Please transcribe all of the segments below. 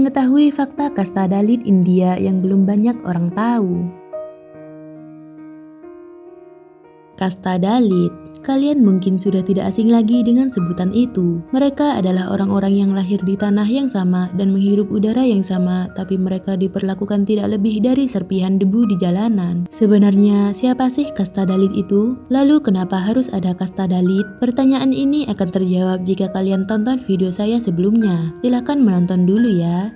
mengetahui fakta kasta Dalit India yang belum banyak orang tahu. Kasta Dalit, kalian mungkin sudah tidak asing lagi dengan sebutan itu. Mereka adalah orang-orang yang lahir di tanah yang sama dan menghirup udara yang sama, tapi mereka diperlakukan tidak lebih dari serpihan debu di jalanan. Sebenarnya, siapa sih kasta Dalit itu? Lalu kenapa harus ada kasta Dalit? Pertanyaan ini akan terjawab jika kalian tonton video saya sebelumnya. Silahkan menonton dulu ya.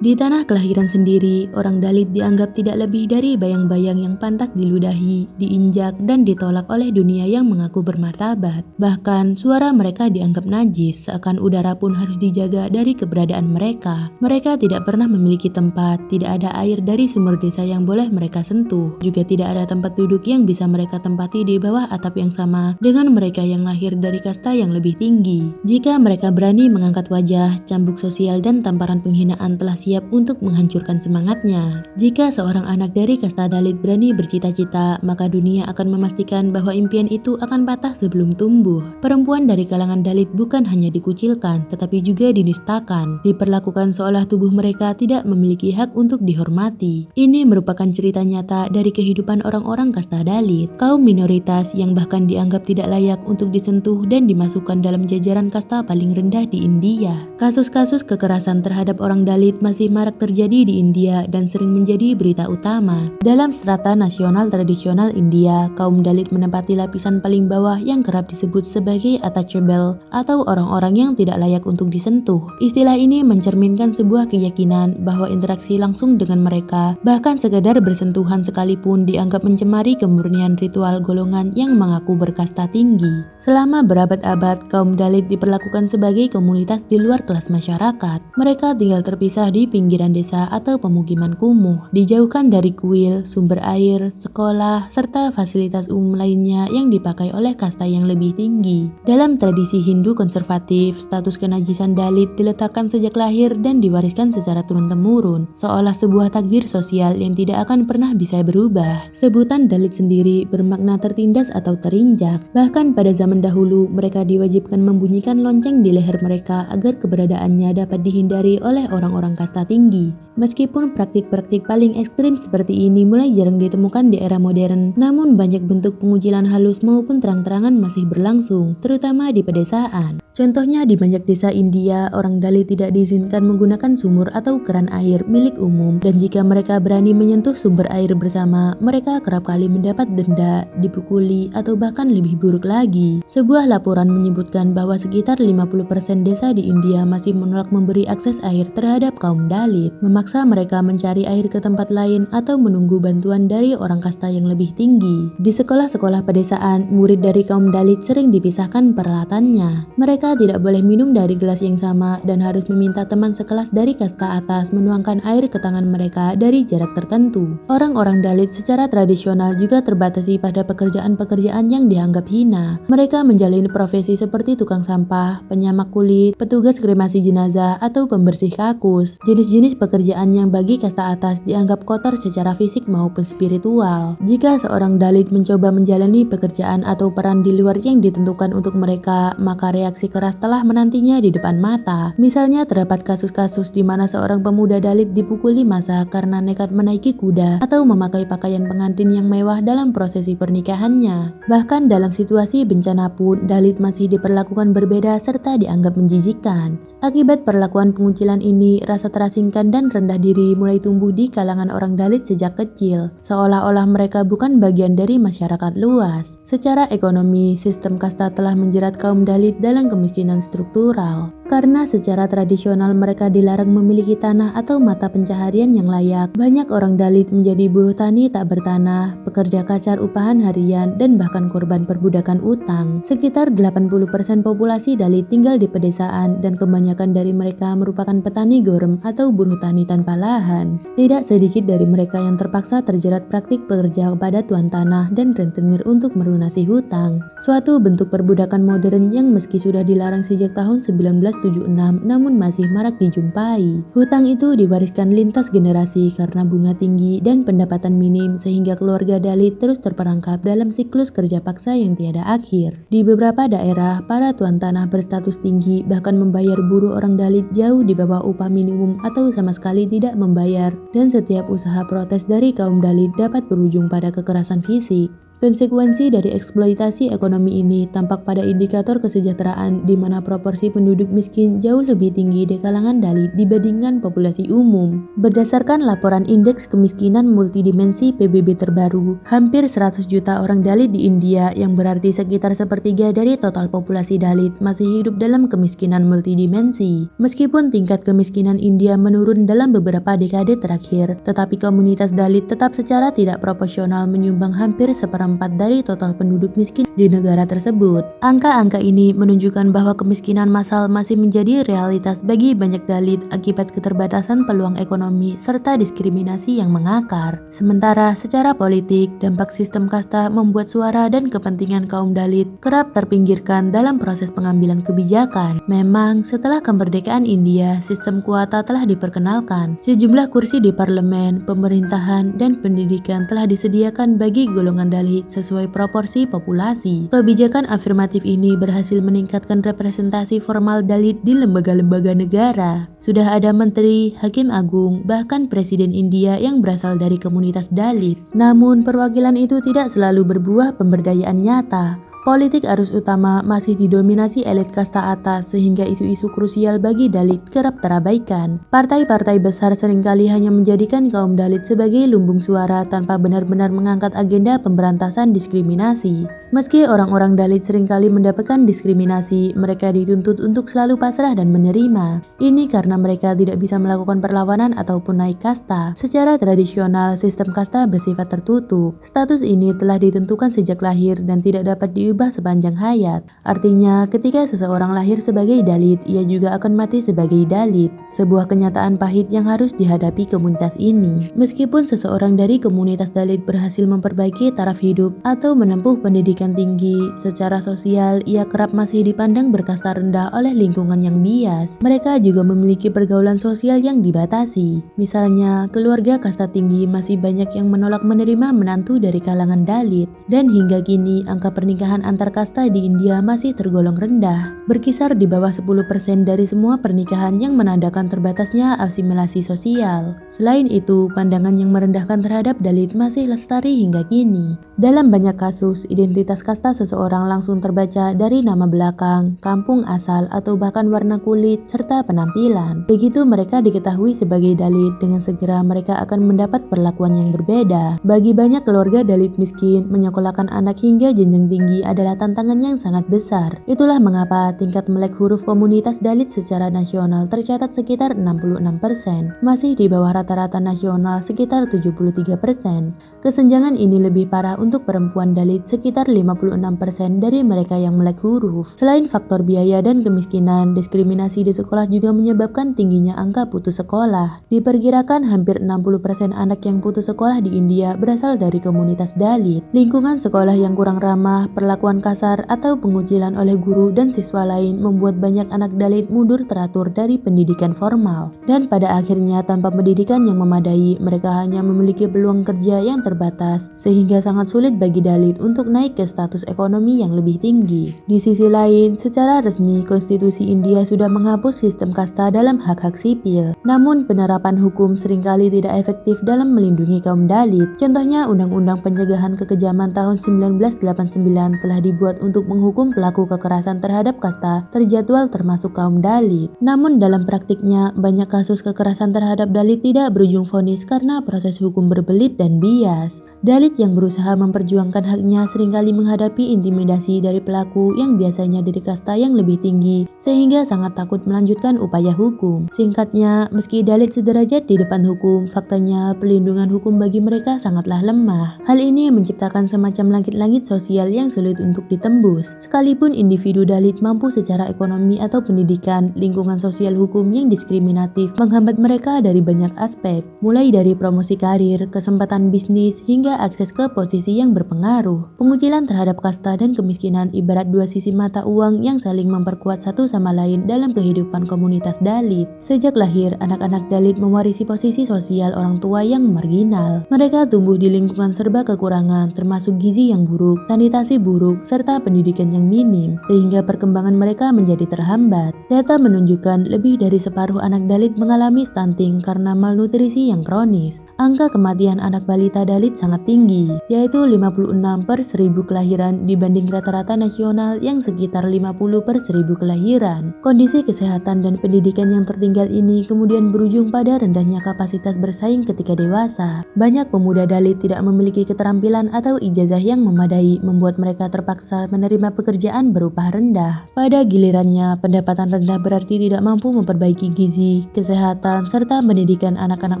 Di tanah kelahiran sendiri, orang Dalit dianggap tidak lebih dari bayang-bayang yang pantas diludahi, diinjak, dan ditolak oleh dunia yang mengaku bermartabat. Bahkan, suara mereka dianggap najis, seakan udara pun harus dijaga dari keberadaan mereka. Mereka tidak pernah memiliki tempat, tidak ada air dari sumber desa yang boleh mereka sentuh, juga tidak ada tempat duduk yang bisa mereka tempati di bawah atap yang sama dengan mereka yang lahir dari kasta yang lebih tinggi. Jika mereka berani mengangkat wajah, cambuk sosial dan tamparan penghinaan telah siap untuk menghancurkan semangatnya. Jika seorang anak dari kasta Dalit berani bercita-cita, maka dunia akan memastikan bahwa impian itu akan patah sebelum tumbuh. Perempuan dari kalangan Dalit bukan hanya dikucilkan, tetapi juga dinistakan, diperlakukan seolah tubuh mereka tidak memiliki hak untuk dihormati. Ini merupakan cerita nyata dari kehidupan orang-orang kasta Dalit, kaum minoritas yang bahkan dianggap tidak layak untuk disentuh dan dimasukkan dalam jajaran kasta paling rendah di India. Kasus-kasus kekerasan terhadap orang Dalit masih marak terjadi di India dan sering menjadi berita utama. Dalam strata nasional tradisional India, kaum Dalit menempati lapisan paling bawah yang kerap disebut sebagai untouchable atau orang-orang yang tidak layak untuk disentuh. Istilah ini mencerminkan sebuah keyakinan bahwa interaksi langsung dengan mereka, bahkan sekedar bersentuhan sekalipun, dianggap mencemari kemurnian ritual golongan yang mengaku berkasta tinggi. Selama berabad-abad, kaum Dalit diperlakukan sebagai komunitas di luar kelas masyarakat. Mereka tinggal terpisah di pinggiran desa atau pemukiman kumuh, dijauhkan dari kuil, sumber air, sekolah, serta fasilitas umum lainnya yang dipakai oleh kasta yang lebih tinggi. Dalam tradisi Hindu konservatif, status kenajisan Dalit diletakkan sejak lahir dan diwariskan secara turun-temurun, seolah sebuah takdir sosial yang tidak akan pernah bisa berubah. Sebutan Dalit sendiri bermakna tertindas atau terinjak. Bahkan pada zaman dahulu, mereka diwajibkan membunyikan lonceng di leher mereka agar keberadaannya dapat dihindari oleh orang-orang kasta tinggi. Meskipun praktik-praktik paling ekstrim seperti ini mulai jarang ditemukan di era modern, namun banyak bentuk pengucilan halus maupun terang-terangan masih berlangsung, terutama di pedesaan. Contohnya di banyak desa India, orang Dalit tidak diizinkan menggunakan sumur atau keran air milik umum, dan jika mereka berani menyentuh sumber air bersama, mereka kerap kali mendapat denda, dipukuli, atau bahkan lebih buruk lagi. Sebuah laporan menyebutkan bahwa sekitar 50% desa di India masih menolak memberi akses air terhadap kaum Dalit, memaksa mereka mencari air ke tempat lain atau menunggu bantuan dari orang kasta yang lebih tinggi. Di sekolah-sekolah pedesaan, murid dari kaum Dalit sering dipisahkan peralatannya. Mereka tidak boleh minum dari gelas yang sama dan harus meminta teman sekelas dari kasta atas menuangkan air ke tangan mereka dari jarak tertentu. Orang-orang Dalit secara tradisional juga terbatasi pada pekerjaan-pekerjaan yang dianggap hina. Mereka menjalani profesi seperti tukang sampah, penyamak kulit, petugas kremasi jenazah, atau pembersih kakus. Jenis-jenis pekerjaan yang bagi kasta atas dianggap kotor secara fisik maupun spiritual. Jika seorang Dalit mencoba menjalani pekerjaan atau peran di luar yang ditentukan untuk mereka, maka reaksi keras telah menantinya di depan mata. Misalnya terdapat kasus-kasus di mana seorang pemuda Dalit dipukuli massa karena nekat menaiki kuda atau memakai pakaian pengantin yang mewah dalam prosesi pernikahannya. Bahkan dalam situasi bencana pun, Dalit masih diperlakukan berbeda serta dianggap menjijikkan. Akibat perlakuan pengucilan ini, rasa terasingkan dan rendah diri mulai tumbuh di kalangan orang Dalit sejak kecil, seolah-olah mereka bukan bagian dari masyarakat luas. Secara ekonomi, sistem kasta telah menjerat kaum Dalit dalam kemiskinan struktural. Karena secara tradisional mereka dilarang memiliki tanah atau mata pencaharian yang layak, banyak orang Dalit menjadi buruh tani tak bertanah, pekerja kacar upahan harian, dan bahkan korban perbudakan utang. Sekitar 80% populasi Dalit tinggal di pedesaan dan kebanyakan dari mereka merupakan petani gorem atau buruh tani tanpa lahan. Tidak sedikit dari mereka yang terpaksa terjerat praktik pekerja kepada tuan tanah dan rentenir untuk melunasi hutang. Suatu bentuk perbudakan modern yang meski sudah dilarang sejak tahun 1970, 1976 namun masih marak dijumpai. Hutang itu diwariskan lintas generasi karena bunga tinggi dan pendapatan minim sehingga keluarga Dalit terus terperangkap dalam siklus kerja paksa yang tiada akhir. Di beberapa daerah, para tuan tanah berstatus tinggi bahkan membayar buruh orang Dalit jauh di bawah upah minimum atau sama sekali tidak membayar, dan setiap usaha protes dari kaum Dalit dapat berujung pada kekerasan fisik. Konsekuensi dari eksploitasi ekonomi ini tampak pada indikator kesejahteraan di mana proporsi penduduk miskin jauh lebih tinggi di kalangan Dalit dibandingkan populasi umum. Berdasarkan laporan Indeks Kemiskinan Multidimensi PBB terbaru, hampir 100 juta orang Dalit di India yang berarti sekitar sepertiga dari total populasi Dalit masih hidup dalam kemiskinan multidimensi. Meskipun tingkat kemiskinan India menurun dalam beberapa dekade terakhir, tetapi komunitas Dalit tetap secara tidak proporsional menyumbang hampir seperempat dari total penduduk miskin di negara tersebut. Angka-angka ini menunjukkan bahwa kemiskinan massal masih menjadi realitas bagi banyak Dalit akibat keterbatasan peluang ekonomi serta diskriminasi yang mengakar. Sementara secara politik, dampak sistem kasta membuat suara dan kepentingan kaum Dalit kerap terpinggirkan dalam proses pengambilan kebijakan. Memang, setelah kemerdekaan India, sistem kuota telah diperkenalkan. Sejumlah kursi di parlemen, pemerintahan, dan pendidikan telah disediakan bagi golongan Dalit sesuai proporsi populasi. Kebijakan afirmatif ini berhasil meningkatkan representasi formal Dalit di lembaga-lembaga negara. Sudah ada menteri, hakim agung, bahkan presiden India yang berasal dari komunitas Dalit. Namun, perwakilan itu tidak selalu berbuah pemberdayaan nyata. Politik arus utama masih didominasi elit kasta atas sehingga isu-isu krusial bagi Dalit kerap terabaikan. Partai-partai besar seringkali hanya menjadikan kaum Dalit sebagai lumbung suara tanpa benar-benar mengangkat agenda pemberantasan diskriminasi. Meski orang-orang Dalit seringkali mendapatkan diskriminasi, mereka dituntut untuk selalu pasrah dan menerima. Ini karena mereka tidak bisa melakukan perlawanan ataupun naik kasta. Secara tradisional, sistem kasta bersifat tertutup. Status ini telah ditentukan sejak lahir dan tidak dapat diubah sepanjang hayat. Artinya, ketika seseorang lahir sebagai Dalit, ia juga akan mati sebagai Dalit. Sebuah kenyataan pahit yang harus dihadapi komunitas ini. Meskipun seseorang dari komunitas Dalit berhasil memperbaiki taraf hidup atau menempuh pendidikan tinggi, secara sosial ia kerap masih dipandang berkasta rendah oleh lingkungan yang bias. Mereka juga memiliki pergaulan sosial yang dibatasi. Misalnya, keluarga kasta tinggi masih banyak yang menolak menerima menantu dari kalangan Dalit, dan hingga kini angka pernikahan antar kasta di India masih tergolong rendah, berkisar di bawah 10% dari semua pernikahan yang menandakan terbatasnya asimilasi sosial. Selain itu, pandangan yang merendahkan terhadap Dalit masih lestari hingga kini. Dalam banyak kasus, identitas kasta seseorang langsung terbaca dari nama belakang, kampung asal, atau bahkan warna kulit serta penampilan. Begitu mereka diketahui sebagai Dalit, dengan segera mereka akan mendapat perlakuan yang berbeda. Bagi banyak keluarga Dalit miskin, menyekolahkan anak hingga jenjang tinggi adalah tantangan yang sangat besar. Itulah mengapa tingkat melek huruf komunitas Dalit secara nasional tercatat sekitar 66%, masih di bawah rata-rata nasional sekitar 73%. Kesenjangan ini lebih parah untuk perempuan Dalit, sekitar 56% dari mereka yang melek huruf. Selain faktor biaya dan kemiskinan, diskriminasi di sekolah juga menyebabkan tingginya angka putus sekolah. Diperkirakan hampir 60% anak yang putus sekolah di India berasal dari komunitas Dalit. Lingkungan sekolah yang kurang ramah, perlakuan kasar, atau pengucilan oleh guru dan siswa lain membuat banyak anak Dalit mundur teratur dari pendidikan formal. Dan pada akhirnya, tanpa pendidikan yang memadai, mereka hanya memiliki peluang kerja yang terbatas, sehingga sangat sulit bagi Dalit untuk naik ke status ekonomi yang lebih tinggi. Di sisi lain, secara resmi konstitusi India sudah menghapus sistem kasta dalam hak-hak sipil. Namun penerapan hukum seringkali tidak efektif dalam melindungi kaum Dalit. Contohnya, Undang-Undang Pencegahan Kekejaman tahun 1989 telah dibuat untuk menghukum pelaku kekerasan terhadap kasta terjadwal termasuk kaum Dalit. Namun dalam praktiknya, banyak kasus kekerasan terhadap Dalit tidak berujung vonis karena proses hukum berbelit dan bias. Dalit yang berusaha memperjuangkan haknya seringkali menghadapi intimidasi dari pelaku yang biasanya dari kasta yang lebih tinggi, sehingga sangat takut melanjutkan upaya hukum. Singkatnya, meski Dalit sederajat di depan hukum, faktanya perlindungan hukum bagi mereka sangatlah lemah. Hal ini menciptakan semacam langit-langit sosial yang sulit untuk ditembus. Sekalipun individu Dalit mampu secara ekonomi atau pendidikan, lingkungan sosial hukum yang diskriminatif menghambat mereka dari banyak aspek, mulai dari promosi karir, kesempatan bisnis, hingga akses ke posisi yang berpengaruh. Pengucilan terhadap kasta dan kemiskinan ibarat dua sisi mata uang yang saling memperkuat satu sama lain dalam kehidupan komunitas Dalit. Sejak lahir, anak-anak Dalit mewarisi posisi sosial orang tua yang marginal. Mereka tumbuh di lingkungan serba kekurangan, termasuk gizi yang buruk, sanitasi buruk, serta pendidikan yang minim, sehingga perkembangan mereka menjadi terhambat. Data menunjukkan lebih dari separuh anak Dalit mengalami stunting karena malnutrisi yang kronis. Angka kematian anak balita Dalit sangat tinggi, yaitu 56 per 1000 kelahiran dibanding rata-rata nasional yang sekitar 50 per 1000 kelahiran. Kondisi kesehatan dan pendidikan yang tertinggal ini kemudian berujung pada rendahnya kapasitas bersaing ketika dewasa. Banyak pemuda Dalit tidak memiliki keterampilan atau ijazah yang memadai, membuat mereka terpaksa menerima pekerjaan berupah rendah. Pada gilirannya, pendapatan rendah berarti tidak mampu memperbaiki gizi, kesehatan, serta pendidikan anak-anak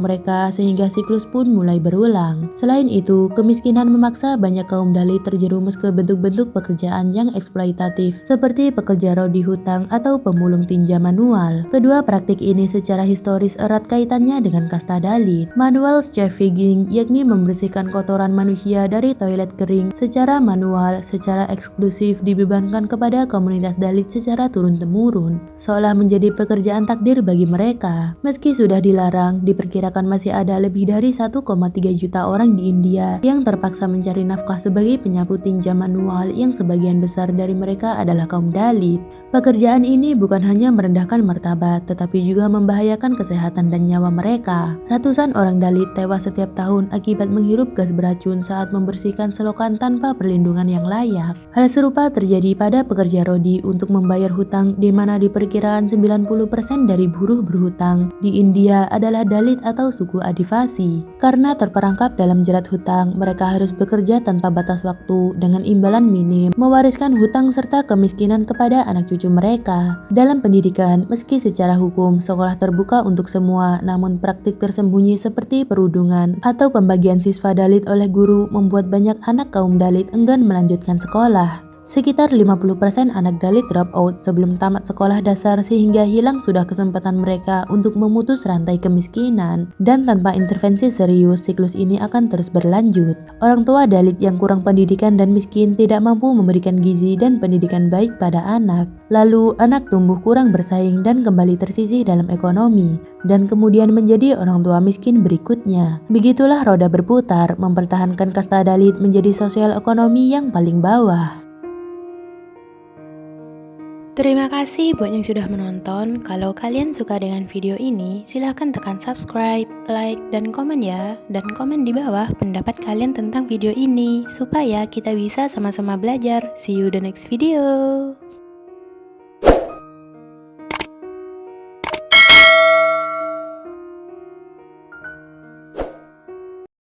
mereka sehingga siklus pun mulai berulang. Selain itu, kemiskinan memaksa banyak kaum Dalit terjerumus ke bentuk-bentuk pekerjaan yang eksploitatif, seperti pekerja rodi hutang atau pemulung tinja manual. Kedua praktik ini secara historis erat kaitannya dengan kasta Dalit. Manual scavenging, yakni membersihkan kotoran manusia dari toilet kering secara manual, secara eksklusif dibebankan kepada komunitas Dalit secara turun-temurun, seolah menjadi pekerjaan takdir bagi mereka. Meski sudah dilarang, diperkirakan masih ada lebih dari 1,3 juta orang di India yang terpaksa mencari nafkah sebagai penyapu tinja manual, yang sebagian besar dari mereka adalah kaum Dalit. Pekerjaan ini bukan hanya merendahkan martabat, tetapi juga membahayakan kesehatan dan nyawa mereka. Ratusan orang Dalit tewas setiap tahun akibat menghirup gas beracun saat membersihkan selokan tanpa perlindungan yang layak. Hal serupa terjadi pada pekerja rodi untuk membayar hutang, di mana diperkirakan 90% dari buruh berhutang di India adalah Dalit atau suku Adivasi. Karena terperangkap dalam jerat hutang, mereka harus bekerja tanpa batas waktu dengan imbalan minim, mewariskan hutang serta kemiskinan kepada anak cucu mereka. Dalam pendidikan, meski secara hukum sekolah terbuka untuk semua, namun praktik tersembunyi seperti perundungan atau pembagian siswa Dalit oleh guru membuat banyak anak kaum Dalit enggan melanjutkan sekolah. Sekitar 50% anak Dalit drop out sebelum tamat sekolah dasar, sehingga hilang sudah kesempatan mereka untuk memutus rantai kemiskinan. Dan tanpa intervensi serius, siklus ini akan terus berlanjut. Orang tua Dalit yang kurang pendidikan dan miskin tidak mampu memberikan gizi dan pendidikan baik pada anak. Lalu anak tumbuh kurang bersaing dan kembali tersisih dalam ekonomi, dan kemudian menjadi orang tua miskin berikutnya. Begitulah roda berputar, mempertahankan kasta Dalit menjadi sosial ekonomi yang paling bawah. Terima kasih buat yang sudah menonton. Kalau kalian suka dengan video ini, silahkan tekan subscribe, like, dan komen ya. Dan komen di bawah pendapat kalian tentang video ini, supaya kita bisa sama-sama belajar. See you the next video.